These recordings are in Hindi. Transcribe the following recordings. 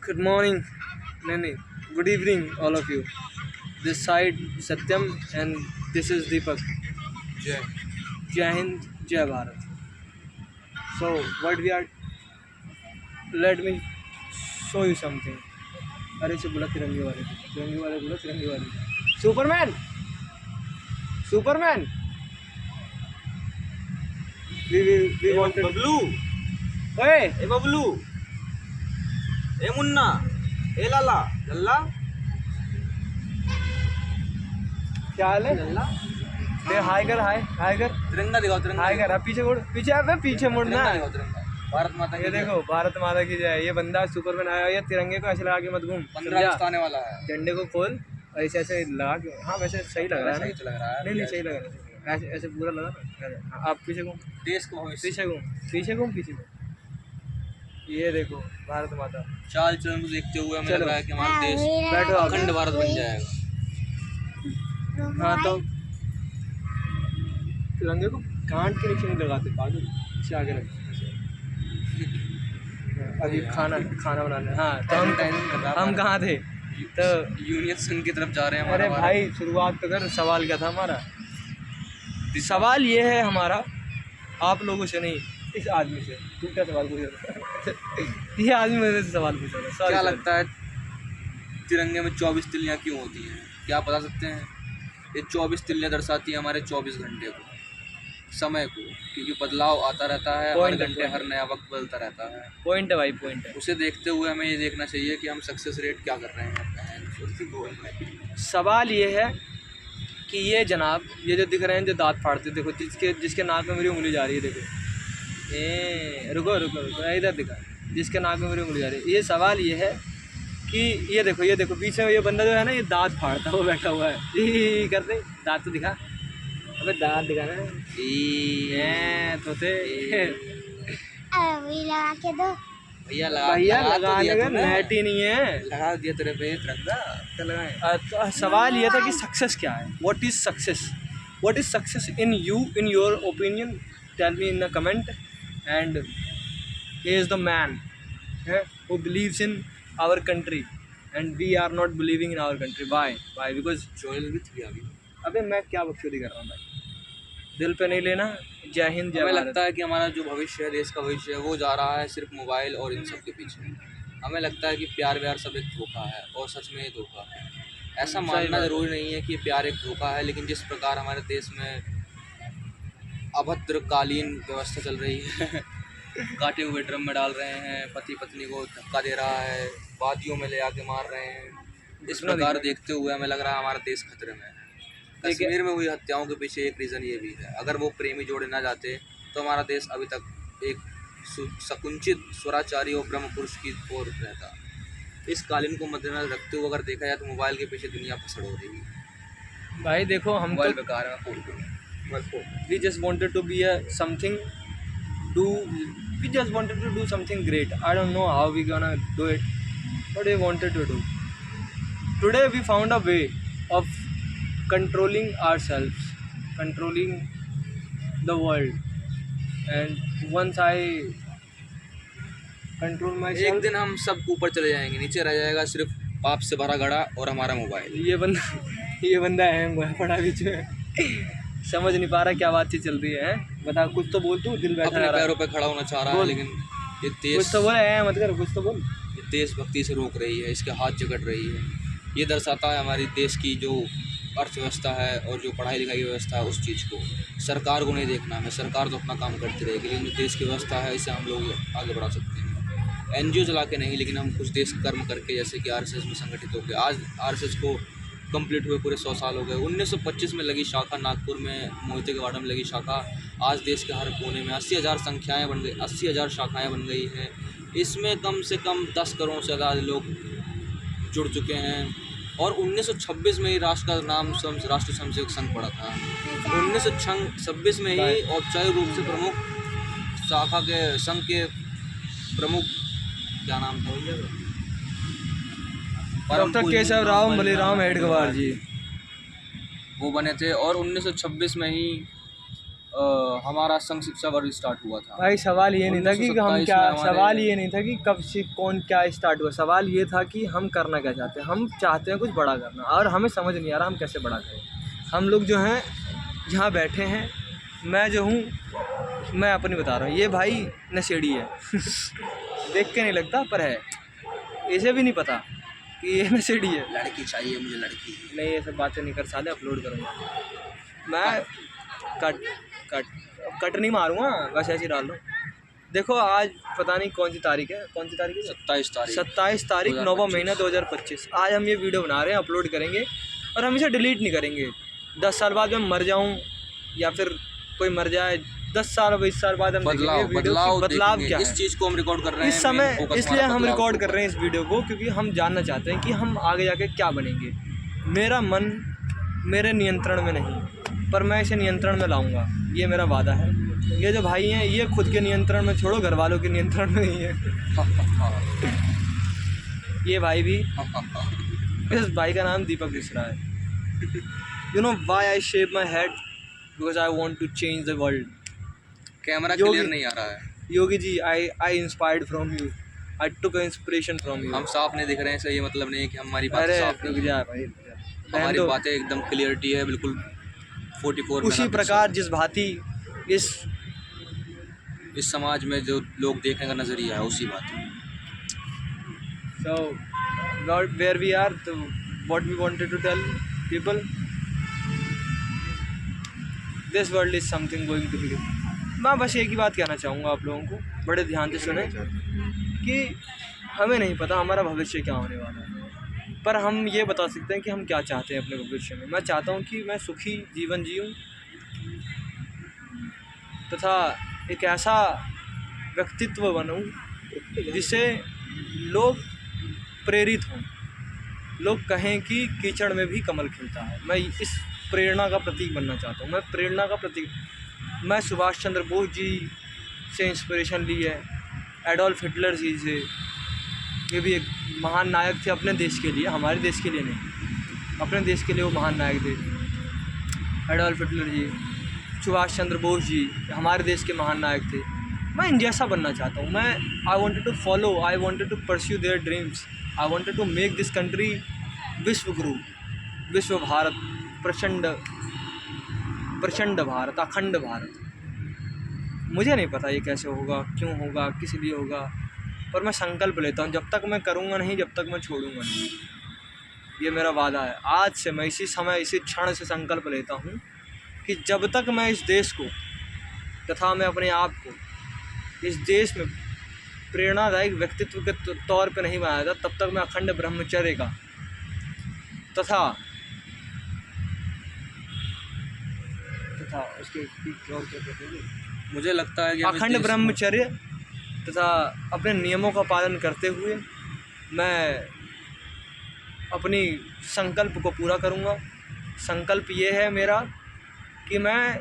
Good morning, Nani. Good evening, all of you. This side Satyam, and this is Deepak. जय Jai Hind, Jai Bharat. So, what we are, let me show you something. अरे से बोला तिरंगे वाले बोला तिरंगे वाले. Superman, Superman. We wanted. Bablu ओए, ए बबलू ए मुन्ना ए लाला लल्ला क्या हाल है? लल्ला दे हाय कर, हाय कर, तिरंगा दिखाओ तिरंगा हाय कर. अब पीछे मुड़, पीछे अब पीछे मुड़ना. तिरंगा दिखाओ तिरंगा भारत माता ये की देखो, भारत माता की जय. ये बंदा सुपरमैन आया. ये तिरंगे को ऐसे लगा के मत घूम. 15 अगस्त आने वाला है। झंडे को खोल और ऐसे ऐसे लगा के. हाँ वैसे सही लग रहा है सही ना? तो लग रहा है। नहीं सही लग रहा है. ऐसे ऐसे पूरा लगा ना. हाँ, आप पीछे घूम, देश को भविष्य पीछे घूम, पीछे घूम, पीछे घूम. ये देखो भारत माता. चाल चलन को देखते हुए हमें लग चलो। रहा है कि हमारा देश बैठो आप. अखंड भारत बन जाएगा। हाँ तो तिरंगे को कांट के नीचे नहीं लगाते पागल. इसे आगे रख. अभी खाना बनाना. हाँ तो हम कहाँ थे? तो यूनियन संघ की तरफ जा रहे हैं अरे हमारा भाई शुरुआत तो कर. सवाल क्या था हमारा? सवाल ये है हमारा, आप लोगों से नहीं, इस आदमी से. तू क्या सवाल पूछ रहा था? ये आदमी मेरे से सवाल पूछ रहा था. क्या लगता है तिरंगे में 24 तिल्लियाँ क्यों होती हैं? क्या बता सकते हैं? ये 24 तिल्लियाँ दर्शाती हैं हमारे 24 घंटे को, समय को, क्योंकि बदलाव आता रहता है हर Point है, घंटे, हर नया वक्त बदलता रहता है। पॉइंट है भाई, पॉइंट है. उसे देखते हुए हमें ये देखना चाहिए कि हम सक्सेस रेट क्या कर रहे हैं। सवाल ये है कि ये जनाब, ये जो दिख रहे हैं जो दांत फाड़ते, देखो जिसके नाक में मेरी उंगली जा रही है. देखो रुको रुको रुको, इधर दिखा. जिसके नाक में मेरी उंगली जा रही है. ये सवाल ये है कि ये देखो पीछे ये बंदा जो है ना, ये दांत फाड़ता हुआ बैठा हुआ है. ई करते दांत तो दिखा. अबे दांत दिखा ना. तो थे लगा के दो. भैया भैया लगा तो लगाने दिया का तूने। नेट ही नहीं है. लगा दिया तेरे पे तिरंगा तो लगाए। तो सवाल ये था कि सक्सेस क्या है? What is success? What is success in you, in your opinion? Tell me in the comment. And he is the man who believes in our country and we are not believing in our country. Why? Because Joel भी थी अभी। अबे मैं क्या बकचोदी कर रहा हूँ भाई? दिल पे नहीं लेना. जय हिंद, जय हमें भारत. लगता है कि हमारा जो भविष्य है, देश का भविष्य है, वो जा रहा है सिर्फ मोबाइल और इन सब के पीछे। हमें लगता है कि प्यार व्यार सब एक धोखा है, और सच में ये धोखा है। ऐसा सही मानना बात। ज़रूरी नहीं है कि प्यार एक धोखा है, लेकिन जिस प्रकार हमारे देश में अभद्रकालीन व्यवस्था चल रही है, काटे हुए ड्रम में डाल रहे हैं, पति पत्नी को धक्का दे रहा है, वादियों में ले आके मार रहे हैं, इस प्रकार देखते हुए हमें लग रहा है हमारा देश खतरे में है। कश्मीर में हुई हत्याओं के पीछे एक रीज़न ये भी है। अगर वो प्रेमी जोड़े ना जाते तो हमारा देश अभी तक एक सकुंचित स्वराचारी और ब्रह्म पुरुष की ओर रहता। इस कालीन को मद्देनजर रखते हुए अगर देखा जाए तो मोबाइल के पीछे दुनिया फसड़ हो रही है। भाई देखो, हम मोबाइल तो बेकार है। Phone we just wanted to be something, we just wanted to do something great. I don't know how we gonna do it, but we wanted to do. Today we found a way of controlling ourselves, controlling the world. And once I control एक myself, दिन हम सब ऊपर चले जाएंगे, नीचे रह जाएगा सिर्फ पाप से भरा घड़ा और हमारा मोबाइल। ये बंदा हैंग हुआ है पड़ा बीच में. समझ नहीं पा रहा क्या बातचीत चल रही है. बता, कुछ तो बोल. तू दिल बैठा अपने जा रहा है. पैरों पे खड़ा होना चाह रहा है, बोल। लेकिन ये कुछ देश तो बोल. मत कर, कुछ तो बोल. देशभक्ति से रोक रही है, इसके हाथ जकड़ रही है। ये दर्शाता है हमारी देश की जो अर्थव्यवस्था है और जो पढ़ाई लिखाई की व्यवस्था है, उस चीज़ को सरकार को नहीं देखना हमें। सरकार तो अपना काम करती रहेगी, लेकिन जो देश की व्यवस्था है इसे हम लोग आगे बढ़ा सकते हैं। एनजीओ चला के नहीं, लेकिन हम कुछ देश कर्म करके, जैसे कि आरएसएस में संगठित हो गए। आज आरएसएस को कंप्लीट हुए पूरे 100 साल हो गए। 1925 में लगी शाखा, नागपुर में मोहिते के वाड़ा में लगी शाखा, आज देश के हर कोने में 80,000 संख्याएँ बन गई, 80,000 शाखाएँ बन गई हैं। इसमें कम से कम 10 करोड़ से ज़्यादा लोग जुड़ चुके हैं। और 1926 में ही राष्ट्र का नाम राष्ट्रीय स्वयंसेवक संघ पड़ा था। 1926 में ही औपचारिक रूप से प्रमुख शाखा के संघ के प्रमुख, क्या नाम था भैया, डॉक्टर केशव राव बलिराम हेडगेवार जी, वो बने थे। और 1926 में ही हमारा संघ शिक्षा वर्ग स्टार्ट हुआ था। भाई सवाल ये नहीं था कि हम 1927 क्या, में हमारे- सवाल ये नहीं था कि कब से कौन क्या स्टार्ट हुआ, सवाल ये था कि हम करना क्या चाहते हैं। हम चाहते हैं कुछ बड़ा करना, और हमें समझ नहीं आ रहा हम कैसे बड़ा करें। हम लोग जो हैं यहाँ बैठे हैं, मैं जो हूँ मैं अपनी बता रहा हूँ, ये भाई नशेड़ी है देख के नहीं लगता पर है, इसे भी नहीं पता कि ये नशेड़ी है। लड़की चाहिए मुझे, लड़की। नहीं ये सब बातें नहीं कर साले, अपलोड करूँगा मैं। कट नहीं मारूंगा, बस ऐसे ही डाल दो। देखो आज पता नहीं कौन सी तारीख है, 27 तारीख 27 तारीख 9वां महीना 2025। आज हम ये वीडियो बना रहे हैं, अपलोड करेंगे और हम इसे डिलीट नहीं करेंगे। 10 साल बाद मैं मर जाऊं या फिर कोई मर जाए, 10 साल 20 साल बाद हम देखेंगे वीडियो की बदलाव क्या है। इस चीज़ को हम रिकॉर्ड कर रहे हैं इस समय इसलिए हम रिकॉर्ड कर रहे हैं इस वीडियो को, क्योंकि हम जानना चाहते हैं कि हम आगे जाके क्या बनेंगे। मेरा मन मेरे नियंत्रण में नहीं, पर मैं इसे नियंत्रण में लाऊंगा, ये मेरा वादा है। ये जो भाई हैं ये खुद के नियंत्रण में छोड़ो, घर वालों के नियंत्रण में नहीं है ये भाई भी, इस भाई का नाम दीपक मिश्रा है। You know why I shave my head, because I want to change the world. Camera clear नहीं आ रहा है। Yogi ji, I inspired from you, I took inspiration from you. हम साफ नहीं दिख रहे हैं, सर ये मतलब नहीं है कि हमारी बात अरे साफ नहीं रुक है। जा भाई, हमारी बातें एकदम क्लियरिटी है, बिल्कुल 44 उसी प्रकार जिस भांति इस समाज में जो लोग देखने का नज़रिया है उसी बात है। so where we are, so what we wanted to tell people, this world is something going to be। मैं बस एक ही बात कहना चाहूँगा आप लोगों को, बड़े ध्यान से सुने कि हमें नहीं पता हमारा भविष्य क्या होने वाला है, पर हम ये बता सकते हैं कि हम क्या चाहते हैं अपने भविष्य में। मैं चाहता हूँ कि मैं सुखी जीवन जीऊँ तथा एक ऐसा व्यक्तित्व बनूं जिससे लोग प्रेरित हों, लोग कहें कि कीचड़ में भी कमल खिलता है। मैं इस प्रेरणा का प्रतीक बनना चाहता हूँ, मैं प्रेरणा का प्रतीक। मैं सुभाष चंद्र बोस जी से इंस्पिरेशन ली है, एडोल्फ हिटलर जी से, ये भी एक महान नायक थे अपने देश के लिए, हमारे देश के लिए नहीं, अपने देश के लिए वो महान नायक थे। एडोल्फ हिटलर जी, सुभाष चंद्र बोस जी हमारे देश के महान नायक थे। मैं इन जैसा बनना चाहता हूँ। मैं I wanted to follow, I wanted to pursue their dreams, I wanted to make this country विश्व गुरु, विश्व भारत, प्रचंड भारत, अखंड भारत। मुझे नहीं पता ये कैसे होगा, क्यों होगा, किस लिए होगा, पर मैं संकल्प लेता हूँ जब तक मैं करूँगा नहीं, जब तक मैं छोड़ूंगा नहीं। ये मेरा वादा है। आज से मैं इसी समय इसी क्षण से संकल्प लेता हूँ कि जब तक मैं इस देश को तथा मैं अपने आप को इस देश में प्रेरणादायक व्यक्तित्व के तौर पर नहीं बनाया था, तब तक मैं अखंड ब्रह्मचर्य का तथा उसके और क्या कहते हैं, मुझे लगता है कि अखंड ब्रह्मचर्य तथा अपने नियमों का पालन करते हुए मैं अपनी संकल्प को पूरा करूँगा। संकल्प ये है मेरा कि मैं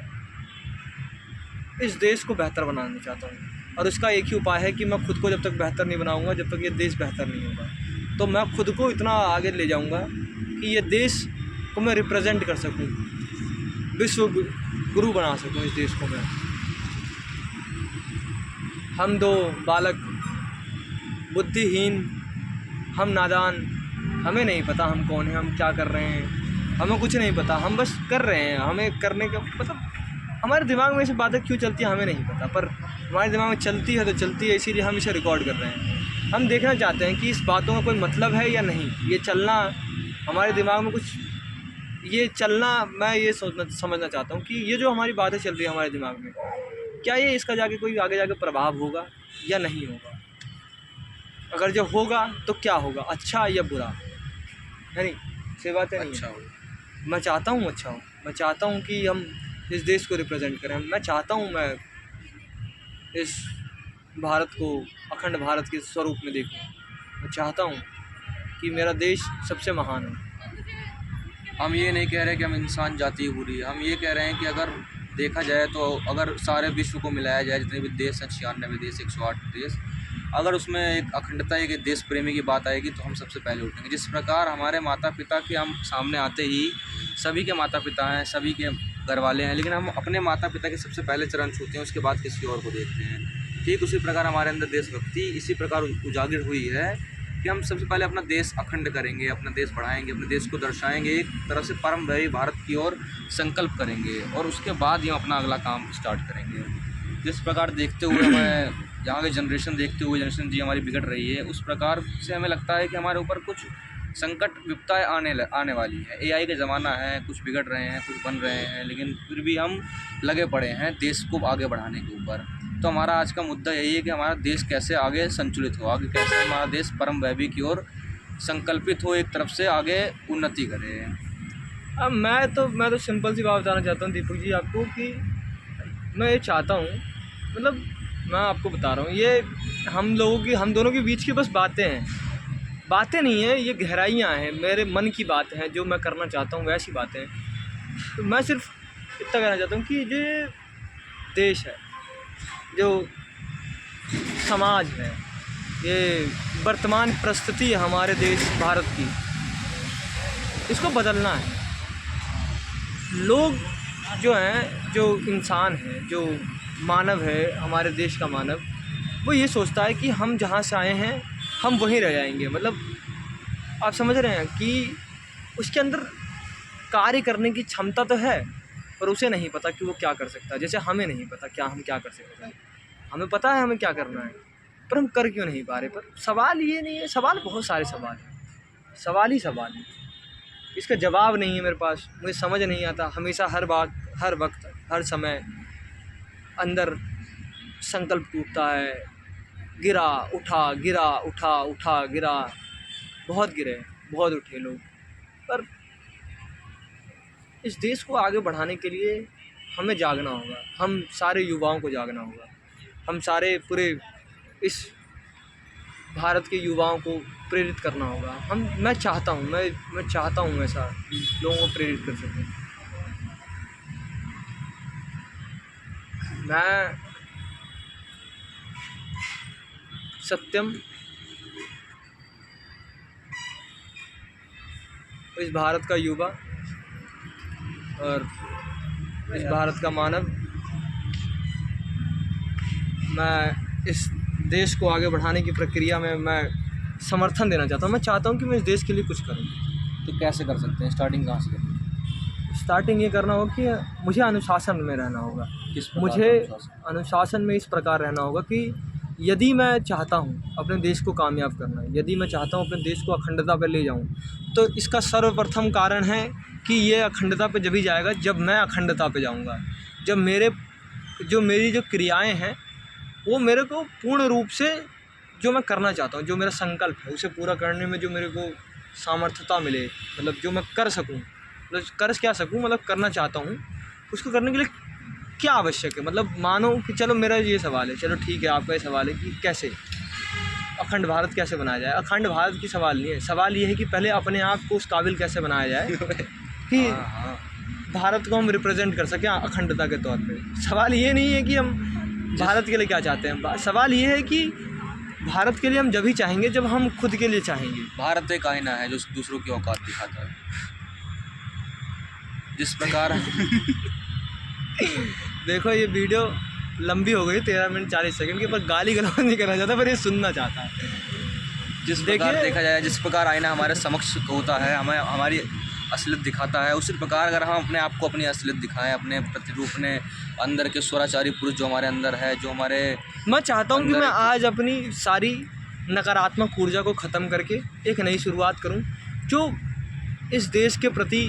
इस देश को बेहतर बनाना चाहता हूँ, और उसका एक ही उपाय है कि मैं खुद को जब तक बेहतर नहीं बनाऊँगा, जब तक ये देश बेहतर नहीं होगा, तो मैं खुद को इतना आगे ले जाऊँगा कि ये देश को मैं रिप्रेजेंट कर सकूँ, विश्व गुरु बना सकूँ इस देश को मैं। हम दो बालक बुद्धिहीन, हम नादान, हमें नहीं पता हम कौन हैं, हम क्या कर रहे हैं, हमें कुछ नहीं पता, हम बस कर रहे हैं। हमें करने का मतलब हमारे दिमाग में ऐसी बातें क्यों चलती हैं हमें नहीं पता, पर हमारे दिमाग में चलती है तो चलती है, इसीलिए हम इसे रिकॉर्ड कर रहे हैं। हम देखना चाहते हैं कि इस बातों का कोई मतलब है या नहीं। ये चलना हमारे दिमाग में कुछ, ये चलना, मैं ये समझना चाहता हूँ कि ये जो हमारी बातें चल रही है हमारे दिमाग में, क्या ये इसका जाके कोई आगे जाके प्रभाव होगा या नहीं होगा। अगर जो होगा तो क्या होगा, अच्छा या बुरा, है नहीं, सही बात है नहीं अच्छा है। हो। मैं चाहता हूँ अच्छा हो, मैं चाहता हूँ कि हम इस देश को रिप्रेजेंट करें, मैं चाहता हूँ मैं इस भारत को अखंड भारत के स्वरूप में देखूँ। मैं चाहता हूँ कि मेरा देश सबसे महान हो। हम ये नहीं कह रहे कि हम इंसान जाति बुरी है, हम ये कह रहे हैं कि अगर देखा जाए तो अगर सारे विश्व को मिलाया जाए, जितने भी देश हैं 96 देश, 108 देश, अगर उसमें एक अखंडता, एक देश प्रेमी की बात आएगी तो हम सबसे पहले उठेंगे। जिस प्रकार हमारे माता पिता के हम सामने आते ही, सभी के माता पिता हैं, सभी के घर वाले हैं, लेकिन हम अपने माता पिता के सबसे पहले चरण छूते हैं, उसके बाद किसी और को देखते हैं। ठीक उसी प्रकार हमारे अंदर देशभक्ति इसी प्रकार उजागर हुई है कि हम सबसे पहले अपना देश अखंड करेंगे, अपना देश बढ़ाएंगे, अपने देश को दर्शाएंगे, एक तरह से परम वैभवी भारत की ओर संकल्प करेंगे, और उसके बाद ही हम अपना अगला काम स्टार्ट करेंगे। जिस प्रकार देखते हुए हमें यहाँ की जनरेशन देखते हुए जनरेशन जी हमारी बिगड़ रही है, उस प्रकार से हमें लगता है कि हमारे ऊपर कुछ संकट विपदाएँ आने वाली है। एआई का ज़माना है, कुछ बिगड़ रहे हैं, कुछ बन रहे हैं, लेकिन फिर भी हम लगे पड़े हैं देश को आगे बढ़ाने के ऊपर। तो हमारा आज का मुद्दा यही है कि हमारा देश कैसे आगे संचलित हो, आगे कैसे हमारा देश परम वैभवी की ओर संकल्पित हो, एक तरफ से आगे उन्नति करे। अब मैं तो सिंपल सी बात बताना चाहता हूँ दीपक जी आपको कि मैं ये चाहता हूँ, मतलब मैं आपको बता रहा हूँ, ये हम दोनों के बीच की बस बातें नहीं हैं, ये गहराइयाँ हैं, मेरे मन की बात हैं, जो मैं करना चाहता हूँ वैसी बातें हैं। तो मैं सिर्फ इतना कहना चाहता हूँ कि ये देश है, जो समाज है, ये वर्तमान परिस्थिति है हमारे देश भारत की, इसको बदलना है। लोग जो हैं, जो इंसान हैं, जो मानव है, हमारे देश का मानव, वो ये सोचता है कि हम जहाँ से आए हैं हम वहीं रह जाएंगे। मतलब आप समझ रहे हैं कि उसके अंदर कार्य करने की क्षमता तो है, पर उसे नहीं पता कि वो क्या कर सकता है। जैसे हमें नहीं पता हम क्या कर सकते हैं, हमें पता है हमें क्या करना है, पर हम कर क्यों नहीं पा रहे। पर सवाल ये नहीं है, सवाल बहुत सारे सवाल हैं, सवाल ही सवाल है, इसका जवाब नहीं है मेरे पास, मुझे समझ नहीं आता। हमेशा हर बात, हर वक्त, हर समय अंदर संकल्प टूटता है, गिरा उठा, गिरा उठा, उठा गिरा, बहुत गिरे, बहुत उठे लोग। पर इस देश को आगे बढ़ाने के लिए हमें जागना होगा, हम सारे युवाओं को जागना होगा, हम सारे पूरे इस भारत के युवाओं को प्रेरित करना होगा। मैं चाहता हूँ ऐसा लोगों को प्रेरित कर सकूँ। मैं सत्यम इस भारत का युवा और इस भारत का मानव, मैं इस देश को आगे बढ़ाने की प्रक्रिया में मैं समर्थन देना चाहता हूँ। मैं चाहता हूँ कि मैं इस देश के लिए कुछ करूँ। तो कैसे कर सकते हैं, स्टार्टिंग कहाँ से करें? स्टार्टिंग ये करना होगा कि मुझे अनुशासन में रहना होगा। मुझे अनुशासन में इस प्रकार रहना होगा कि यदि मैं चाहता हूँ अपने देश को कामयाब करना है, यदि मैं चाहता हूँ अपने देश को अखंडता पर ले जाऊँ, तो इसका सर्वप्रथम कारण है कि ये अखंडता पे जब ही जाएगा जब मैं अखंडता पे जाऊँगा, जब मेरी जो क्रियाएं हैं वो मेरे को पूर्ण रूप से जो मैं करना चाहता हूँ, जो मेरा संकल्प है उसे पूरा करने में जो मेरे को सामर्थ्यता मिले, मतलब जो मैं कर सकूँ, मतलब कर क्या सकूँ, मतलब करना चाहता हूँ, उसको करने के लिए क्या आवश्यक है। मतलब मानो कि चलो मेरा ये सवाल है, चलो ठीक है आपका ये सवाल है कि कैसे अखंड भारत कैसे बनाया जाए। अखंड भारत की सवाल नहीं है, सवाल ये है कि पहले अपने आप को उस काबिल कैसे बनाया जाए कि भारत को हम रिप्रेजेंट कर सकें अखंडता के तौर पे। सवाल ये नहीं है कि हम भारत के लिए क्या चाहते हैं, सवाल ये है कि भारत के लिए हम जब ही चाहेंगे जब हम खुद के लिए चाहेंगे। भारत एक आईना है जो दूसरों की औकात दिखाता है। जिस प्रकार देखो ये वीडियो लंबी हो गई 13 मिनट 40 सेकंड की, पर गाली गलौज नहीं करना चाहता, पर ये सुनना चाहता है। जिस प्रकार देखा जाए, जिस प्रकार आईना हमारे समक्ष होता है, हमें हमारी असलियत दिखाता है, उसी प्रकार अगर हम अपने आप को अपनी असलियत दिखाएं, अपने प्रतिरूप, अपने अंदर के स्वराचारी पुरुष जो हमारे अंदर है, जो हमारे, मैं चाहता हूँ कि मैं आज अपनी सारी नकारात्मक ऊर्जा को ख़त्म करके एक नई शुरुआत करूँ, जो इस देश के प्रति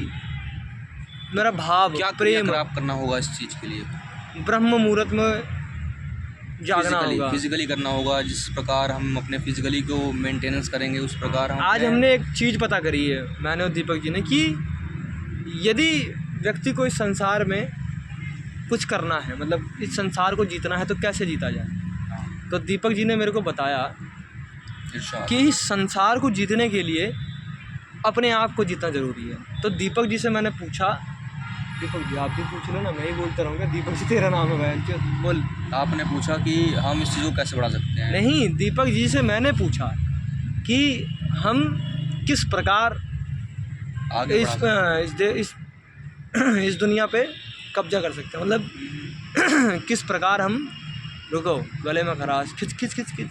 मेरा भाव, क्या प्रेम करना होगा इस चीज़ के लिए। ब्रह्म मुहूर्त में जागना होगा, फिजिकली करना होगा। जिस प्रकार हम अपने फिजिकली को मेंटेनेंस करेंगे उस प्रकार हम आज हमने एक चीज़ पता करी है, मैंने और दीपक जी ने, कि यदि व्यक्ति को इस संसार में कुछ करना है, मतलब इस संसार को जीतना है, तो कैसे जीता जाए। तो दीपक जी ने मेरे को बताया कि इस संसार को जीतने के लिए अपने आप को जीतना ज़रूरी है। तो दीपक जी से मैंने पूछा, दीपक जी आप भी पूछ लो ना, मैं ही बोलता रहूँगा, दीपक जी तेरा नाम है बहन, बोल। आपने पूछा कि हम इस चीज़ को कैसे बढ़ा सकते हैं। नहीं, दीपक जी से मैंने पूछा कि हम किस प्रकार आगे इस दुनिया पे कब्जा कर सकते हैं, मतलब किस प्रकार हम, रुको, गले में खराश, खिंच खिंच खिंच खिंच,